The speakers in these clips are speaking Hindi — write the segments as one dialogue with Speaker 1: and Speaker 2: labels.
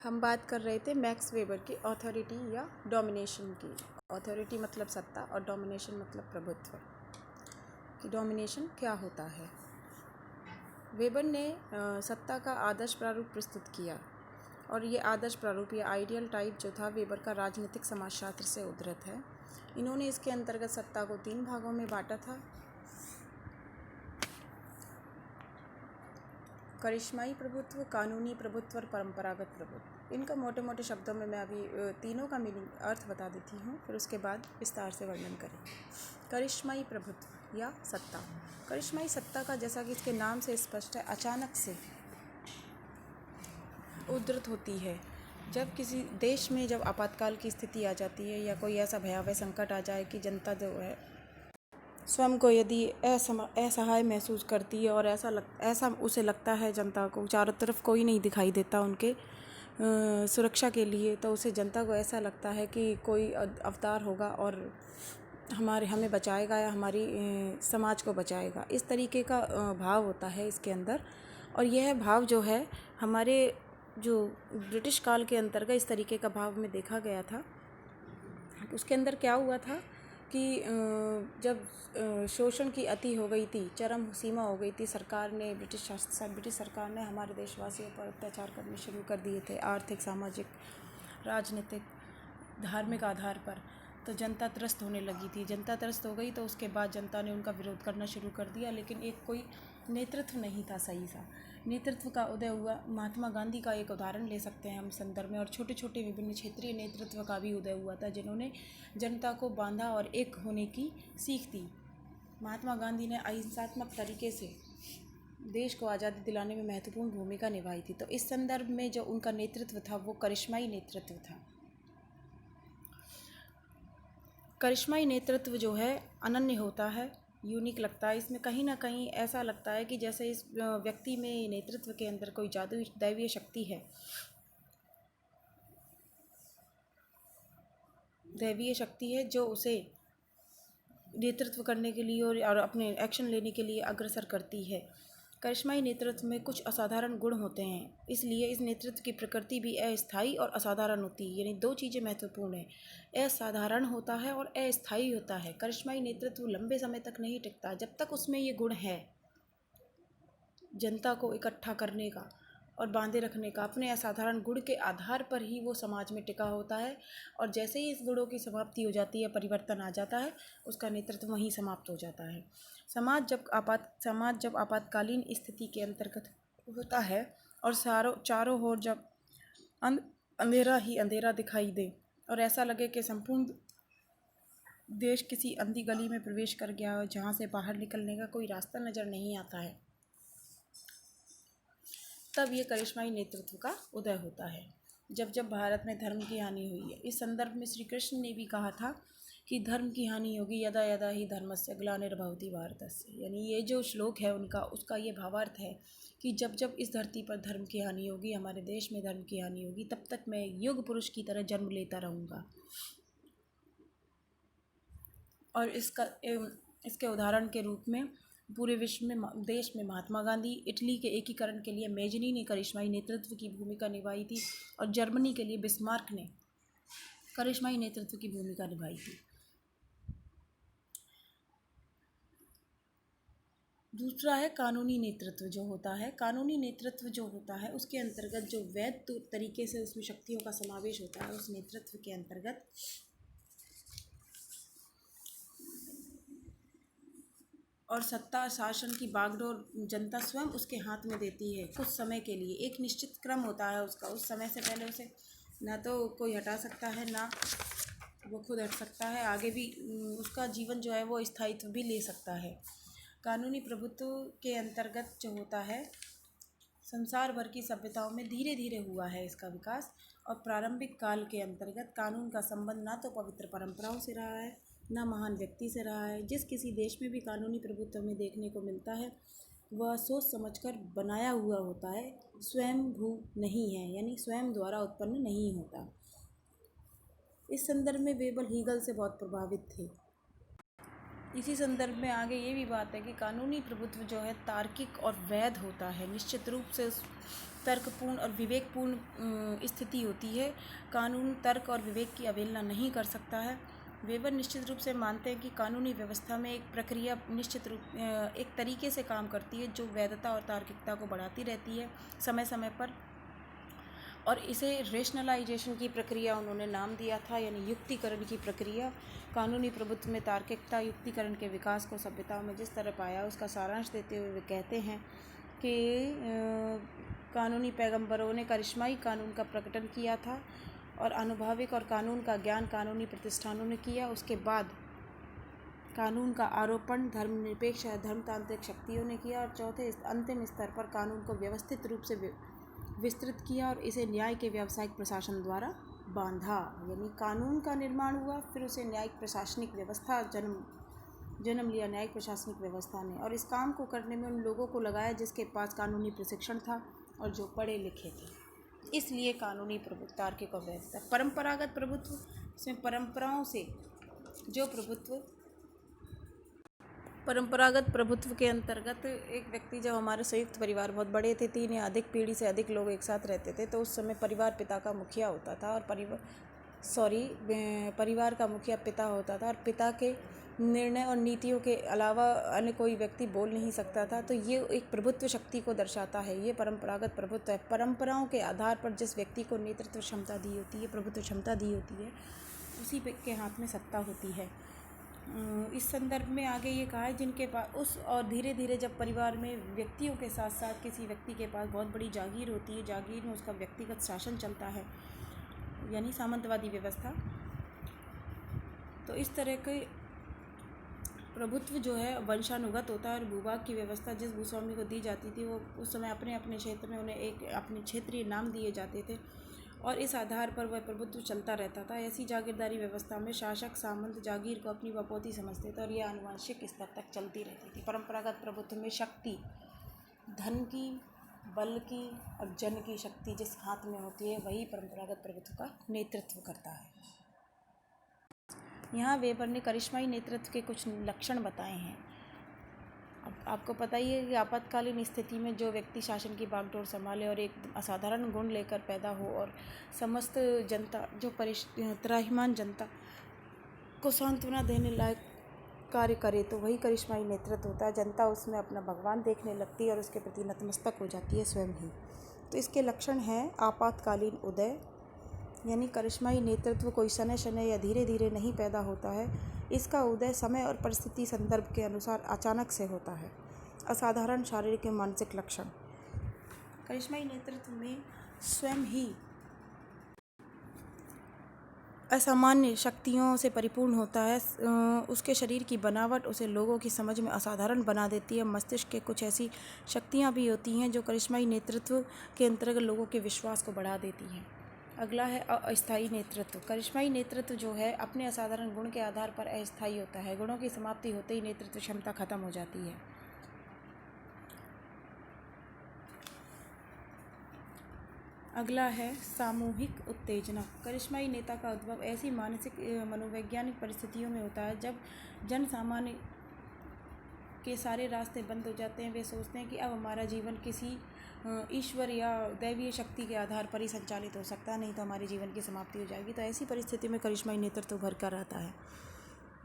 Speaker 1: हम बात कर रहे थे मैक्स वेबर की ऑथोरिटी या डोमिनेशन की। ऑथोरिटी मतलब सत्ता और डोमिनेशन मतलब प्रभुत्व। कि डोमिनेशन क्या होता है। वेबर ने सत्ता का आदर्श प्रारूप प्रस्तुत किया और ये आदर्श प्रारूप या आइडियल टाइप जो था वेबर का राजनीतिक समाजशास्त्र से उद्धृत है। इन्होंने इसके अंतर्गत सत्ता को 3 भागों में बांटा था। करिश्माई प्रभुत्व, कानूनी प्रभुत्व और परंपरागत प्रभुत्व। इनका मोटे मोटे शब्दों में मैं अभी तीनों का मीनिंग अर्थ बता देती हूँ, फिर उसके बाद विस्तार से वर्णन करेंगे। करिश्माई प्रभुत्व या सत्ता। करिश्माई सत्ता का, जैसा कि इसके नाम से स्पष्ट है, अचानक से उद्धृत होती है। जब किसी देश में जब आपातकाल की स्थिति आ जाती है या कोई ऐसा भयावह संकट आ जाए कि जनता जो है स्वयं को यदि असहाय महसूस करती है और ऐसा उसे लगता है, जनता को चारों तरफ कोई नहीं दिखाई देता उनके सुरक्षा के लिए, तो उसे जनता को ऐसा लगता है कि कोई अवतार होगा और हमें बचाएगा या हमारी समाज को बचाएगा। इस तरीके का भाव होता है इसके अंदर। और यह भाव जो है हमारे जो ब्रिटिश काल के अंतर्गत इस तरीके का भाव में देखा गया था। उसके अंदर क्या हुआ था कि जब शोषण की अति हो गई थी, चरम सीमा हो गई थी, ब्रिटिश सरकार ने हमारे देशवासियों पर अत्याचार करने शुरू कर दिए थे, आर्थिक, सामाजिक, राजनीतिक, धार्मिक आधार पर। तो जनता त्रस्त होने लगी थी। जनता त्रस्त हो गई तो उसके बाद जनता ने उनका विरोध करना शुरू कर दिया, लेकिन एक कोई नेतृत्व नहीं था सही सा। नेतृत्व का उदय हुआ, महात्मा गांधी का एक उदाहरण ले सकते हैं हम संदर्भ में, और छोटे छोटे विभिन्न क्षेत्रीय नेतृत्व का भी उदय हुआ था, जिन्होंने जनता को बांधा और एक होने की सीख दी। महात्मा गांधी ने अहिंसात्मक तरीके से देश को आज़ादी दिलाने में महत्वपूर्ण भूमिका निभाई थी। तो इस संदर्भ में जो उनका नेतृत्व था वो करिश्माई नेतृत्व था। करिश्माई नेतृत्व जो है अनन्य होता है, यूनिक लगता है। इसमें कहीं ना कहीं ऐसा लगता है कि जैसे इस व्यक्ति में, नेतृत्व के अंदर कोई जादुई दैवीय शक्ति है, दैवीय शक्ति है जो उसे नेतृत्व करने के लिए और अपने एक्शन लेने के लिए अग्रसर करती है। करिश्माई नेतृत्व में कुछ असाधारण गुण होते हैं, इसलिए इस नेतृत्व की प्रकृति भी अस्थायी और असाधारण होती है। यानी दो चीज़ें महत्वपूर्ण हैं, असाधारण होता है और अस्थायी होता है। करिश्माई नेतृत्व लंबे समय तक नहीं टिकता। जब तक उसमें ये गुण है, जनता को इकट्ठा करने का और बांधे रखने का, अपने असाधारण गुण के आधार पर ही वो समाज में टिका होता है। और जैसे ही इस गुणों की समाप्ति हो जाती है, परिवर्तन आ जाता है, उसका नेतृत्व वहीं समाप्त हो जाता है। समाज जब आपातकालीन स्थिति के अंतर्गत होता है और चारों ओर जब अंधेरा ही अंधेरा दिखाई दे और ऐसा लगे कि संपूर्ण देश किसी अंधी गली में प्रवेश कर गया हो, जहाँ से बाहर निकलने का कोई रास्ता नज़र नहीं आता है, तब ये करिश्माई नेतृत्व का उदय होता है। जब जब भारत में धर्म की हानि हुई है, इस संदर्भ में श्री कृष्ण ने भी कहा था कि धर्म की हानि होगी यदा यदा ही धर्मस्य ग्लानिर्भवति भारतस्य। यानी ये जो श्लोक है उनका, उसका ये भावार्थ है कि जब जब इस धरती पर धर्म की हानि होगी, हमारे देश में धर्म की हानि होगी, तब तक मैं युग पुरुष की तरह जन्म लेता रहूँगा। और इसके उदाहरण के रूप में पूरे विश्व में, देश में महात्मा गांधी, इटली के एकीकरण के लिए मेजनी ने करिश्माई नेतृत्व की भूमिका निभाई थी, और जर्मनी के लिए बिस्मार्क ने करिश्माई नेतृत्व की भूमिका निभाई थी। दूसरा है कानूनी नेतृत्व जो होता है। कानूनी नेतृत्व जो होता है उसके अंतर्गत जो वैध तरीके से उसमें शक्तियों का समावेश होता है, उस नेतृत्व के अंतर्गत और सत्ता शासन की बागडोर जनता स्वयं उसके हाथ में देती है कुछ समय के लिए। एक निश्चित क्रम होता है उसका, उस समय से पहले उसे ना तो कोई हटा सकता है, ना वो खुद हट सकता है। आगे भी उसका जीवन जो है वो स्थायित्व भी ले सकता है। कानूनी प्रभुत्व के अंतर्गत जो होता है, संसार भर की सभ्यताओं में धीरे धीरे हुआ है इसका विकास। और प्रारंभिक काल के अंतर्गत कानून का संबंध ना तो पवित्र परंपराओं से रहा है, ना महान व्यक्ति से रहा है। जिस किसी देश में भी कानूनी प्रभुत्व में देखने को मिलता है, वह सोच समझकर बनाया हुआ होता है, स्वयं भू नहीं है, यानी स्वयं द्वारा उत्पन्न नहीं होता। इस संदर्भ में वेबर हीगल से बहुत प्रभावित थे। इसी संदर्भ में आगे ये भी बात है कि कानूनी प्रभुत्व जो है तार्किक और वैध होता है। निश्चित रूप से तर्कपूर्ण और विवेकपूर्ण स्थिति होती है। कानून तर्क और विवेक की अवहेलना नहीं कर सकता है। वेबर निश्चित रूप से मानते हैं कि कानूनी व्यवस्था में एक प्रक्रिया एक तरीके से काम करती है जो वैधता और तार्किकता को बढ़ाती रहती है समय समय पर, और इसे रेशनलाइजेशन की प्रक्रिया उन्होंने नाम दिया था, यानी युक्तिकरण की प्रक्रिया। कानूनी प्रभुत्व में तार्किकता युक्तिकरण के विकास को सभ्यताओं में जिस तरह पाया उसका सारांश देते हुए वे कहते हैं कि कानूनी पैगंबरों ने करिश्माई कानून का प्रकटन किया था और अनुभाविक और कानून का ज्ञान कानूनी प्रतिष्ठानों ने किया। उसके बाद कानून का आरोपण धर्मनिरपेक्ष या धर्मतांत्रिक शक्तियों ने किया और चौथे अंतिम स्तर पर कानून को व्यवस्थित रूप से विस्तृत किया और इसे न्याय के व्यावसायिक प्रशासन द्वारा बांधा। यानी कानून का निर्माण हुआ, फिर उसे न्यायिक प्रशासनिक व्यवस्था जन्म लिया, न्यायिक प्रशासनिक व्यवस्था ने, और इस काम को करने में उन लोगों को लगाया जिसके पास कानूनी प्रशिक्षण था और जो पढ़े लिखे थे। इसलिए कानूनी प्रभुत्व तार्किक और वैध। परंपरागत प्रभुत्व, इसमें परंपराओं से जो प्रभुत्व, परंपरागत प्रभुत्व के अंतर्गत एक व्यक्ति, जब हमारे संयुक्त परिवार बहुत बड़े थे, 3 या अधिक पीढ़ी से अधिक लोग एक साथ रहते थे, तो उस समय परिवार पिता का मुखिया होता था और परिवार का मुखिया पिता होता था और पिता के निर्णय और नीतियों के अलावा अन्य कोई व्यक्ति बोल नहीं सकता था। तो ये एक प्रभुत्व शक्ति को दर्शाता है। ये परंपरागत प्रभुत्व है। परंपराओं के आधार पर जिस व्यक्ति को नेतृत्व क्षमता दी होती है, प्रभुत्व क्षमता दी होती है, उसी के हाथ में सत्ता होती है। इस संदर्भ में आगे ये कहा है जिनके पास और धीरे धीरे जब परिवार में व्यक्तियों के साथ साथ किसी व्यक्ति के पास बहुत बड़ी जागीर होती है, जागीर में उसका व्यक्तिगत शासन चलता है, यानी सामंतवादी व्यवस्था। तो इस तरह के प्रभुत्व जो है वंशानुगत होता है और भूभाग की व्यवस्था जिस भूस्वामी को दी जाती थी वो उस समय अपने अपने क्षेत्र में उन्हें एक अपने क्षेत्रीय नाम दिए जाते थे और इस आधार पर वह प्रभुत्व चलता रहता था। ऐसी जागीरदारी व्यवस्था में शासक सामंत जागीर को अपनी बपौती समझते थे और यह आनुवंशिक स्तर तक चलती रहती थी। परंपरागत प्रभुत्व में शक्ति, धन की, बल की और जन की शक्ति जिस हाथ में होती है वही परंपरागत प्रभुत्व का नेतृत्व करता है। यहाँ वेबर ने करिश्माई नेतृत्व के कुछ लक्षण बताए हैं। अब आपको पता ही है कि आपातकालीन स्थिति में जो व्यक्ति शासन की बागडोर संभाले और एक असाधारण गुण लेकर पैदा हो और समस्त जनता, जो त्राहिमाम जनता को सांत्वना देने लायक कार्य करे, तो वही करिश्माई नेतृत्व होता है। जनता उसमें अपना भगवान देखने लगती है और उसके प्रति नतमस्तक हो जाती है स्वयं ही। तो इसके लक्षण हैं आपातकालीन उदय, यानी करिश्माई नेतृत्व कोई शनै शनै या धीरे धीरे नहीं पैदा होता है। इसका उदय समय और परिस्थिति संदर्भ के अनुसार अचानक से होता है। असाधारण शारीरिक एवं मानसिक लक्षण, करिश्माई नेतृत्व में स्वयं ही असामान्य शक्तियों से परिपूर्ण होता है। उसके शरीर की बनावट उसे लोगों की समझ में असाधारण बना देती है। मस्तिष्क के कुछ ऐसी शक्तियाँ भी होती हैं जो करिश्माई नेतृत्व के अंतर्गत लोगों के विश्वास को बढ़ा देती हैं। अगला है अस्थायी नेतृत्व। करिश्माई नेतृत्व जो है अपने असाधारण गुण के आधार पर अस्थायी होता है। गुणों की समाप्ति होते ही नेतृत्व क्षमता खत्म हो जाती है। अगला है सामूहिक उत्तेजना। करिश्माई नेता का उद्भव ऐसी मानसिक मनोवैज्ञानिक परिस्थितियों में होता है जब जन सामान्य के सारे रास्ते बंद हो जाते हैं। वे सोचते हैं कि अब हमारा जीवन किसी ईश्वर या दैवीय शक्ति के आधार पर ही संचालित हो सकता है, नहीं तो हमारे जीवन की समाप्ति हो जाएगी। तो ऐसी परिस्थिति में करिश्माई नेतृत्व उभर कर आता है।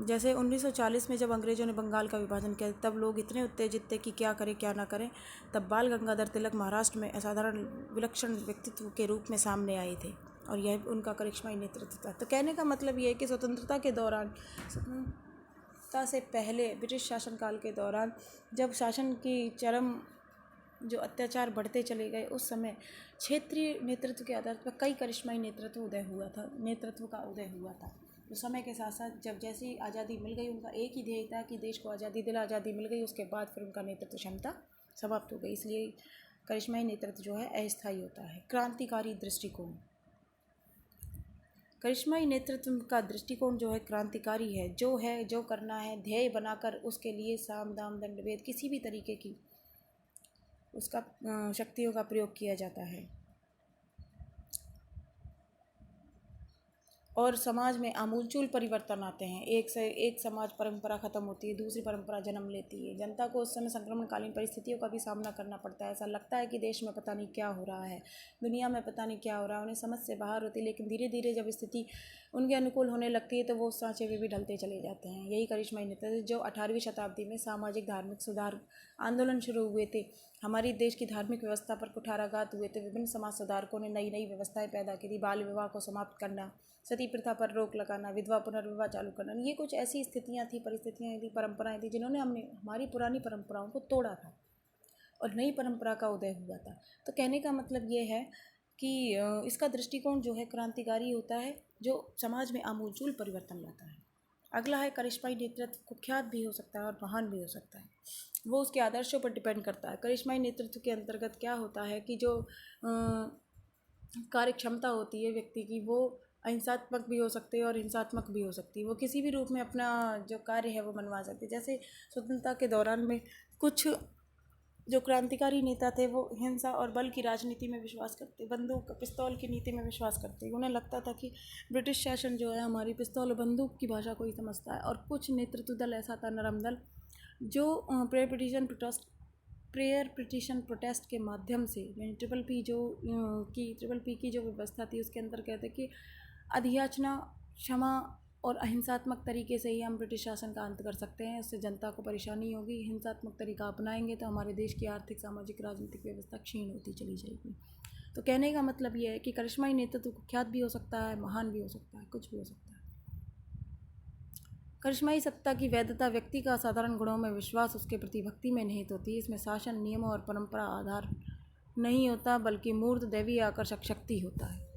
Speaker 1: जैसे 1940 में जब अंग्रेजों ने बंगाल का विभाजन किया, तब लोग इतने उत्तेजित थे कि क्या करें क्या ना करें। तब बाल गंगाधर तिलक महाराष्ट्र में असाधारण विलक्षण व्यक्तित्व के रूप में सामने आए थे और यह उनका करिश्माई नेतृत्व था। तो कहने का मतलब ये है कि स्वतंत्रता के दौरान, स्वतंत्रता से पहले ब्रिटिश शासनकाल के दौरान जब शासन की चरम जो अत्याचार बढ़ते चले गए, उस समय क्षेत्रीय नेतृत्व के आधार पर कई करिश्माई नेतृत्व का उदय हुआ था। तो समय के साथ साथ जब जैसी आज़ादी मिल गई, उनका एक ही ध्येय था कि देश को आज़ादी मिल गई, उसके बाद फिर उनका नेतृत्व क्षमता समाप्त हो गई। इसलिए करिश्माई नेतृत्व जो है अस्थायी होता है। क्रांतिकारी दृष्टिकोण, करिश्माई नेतृत्व का दृष्टिकोण जो है क्रांतिकारी है। जो करना है ध्येय बनाकर उसके लिए साम दाम दंड भेद किसी भी तरीके की उसका शक्तियों का प्रयोग किया जाता है। और समाज में आमूलचूल परिवर्तन आते हैं। एक से एक समाज परंपरा ख़त्म होती है, दूसरी परंपरा जन्म लेती है। जनता को उस समय संक्रमणकालीन परिस्थितियों का भी सामना करना पड़ता है। ऐसा लगता है कि देश में पता नहीं क्या हो रहा है, दुनिया में पता नहीं क्या हो रहा है, उन्हें समझ से बाहर होती है। लेकिन धीरे धीरे जब स्थिति उनके अनुकूल होने लगती है तो वो उस सांचे में भी ढलते चले जाते हैं। यही करिश्माई नेतृत्व जो 18वीं शताब्दी में सामाजिक धार्मिक सुधार आंदोलन शुरू हुए थे, हमारी देश की धार्मिक व्यवस्था पर कुठाराघात हुए थे। विभिन्न समाज सुधारकों ने नई नई व्यवस्थाएं पैदा की थी। बाल विवाह को समाप्त करना, सती प्रथा पर रोक लगाना, विधवा पुनर्विवाह चालू करना, ये कुछ ऐसी स्थितियां थी, परिस्थितियां थी, परंपराएं थी जिन्होंने हमारी पुरानी परंपराओं को तोड़ा था और नई परंपरा का उदय हुआ था। तो कहने का मतलब ये है कि इसका दृष्टिकोण जो है क्रांतिकारी होता है, जो समाज में आमूलचूल परिवर्तन लाता है। अगला है करिश्माई नेतृत्व कुख्यात भी हो सकता है और महान भी हो सकता है, वो उसके आदर्शों पर डिपेंड करता है। करिश्माई नेतृत्व के अंतर्गत क्या होता है कि जो कार्य क्षमता होती है व्यक्ति की, वो अहिंसात्मक भी हो सकती है और हिंसात्मक भी हो सकती है। वो किसी भी रूप में अपना जो कार्य है वो मनवा सकती है। जैसे स्वतंत्रता के दौरान में कुछ जो क्रांतिकारी नेता थे वो हिंसा और बल की राजनीति में विश्वास करते, बंदूक पिस्तौल की नीति में विश्वास करते। उन्हें लगता था कि ब्रिटिश शासन जो है हमारी पिस्तौल और बंदूक की भाषा को ही समझता है। और कुछ नेतृत्व दल ऐसा था, नरम दल, जो प्रेयर पिटिशन प्रोटेस्ट के माध्यम से, यानी ट्रिपल पी की जो व्यवस्था थी उसके अंदर कहते कि अधियाचना, क्षमा और अहिंसात्मक तरीके से ही हम ब्रिटिश शासन का अंत कर सकते हैं। इससे जनता को परेशानी होगी। हिंसात्मक तरीका अपनाएंगे तो हमारे देश की आर्थिक, सामाजिक, राजनीतिक व्यवस्था क्षीण होती चली जाएगी। तो कहने का मतलब ये है कि करिश्माई नेतृत्व कुख्यात भी हो सकता है, महान भी हो सकता है, कुछ भी हो सकता है। करिश्माई सत्ता की वैधता व्यक्ति का साधारण गुणों में विश्वास, उसके प्रति भक्ति में निहित होती है। इसमें शासन, नियमों और परंपरा आधार नहीं होता, बल्कि मूर्त दैवीय आकर्षक शक्ति होता है।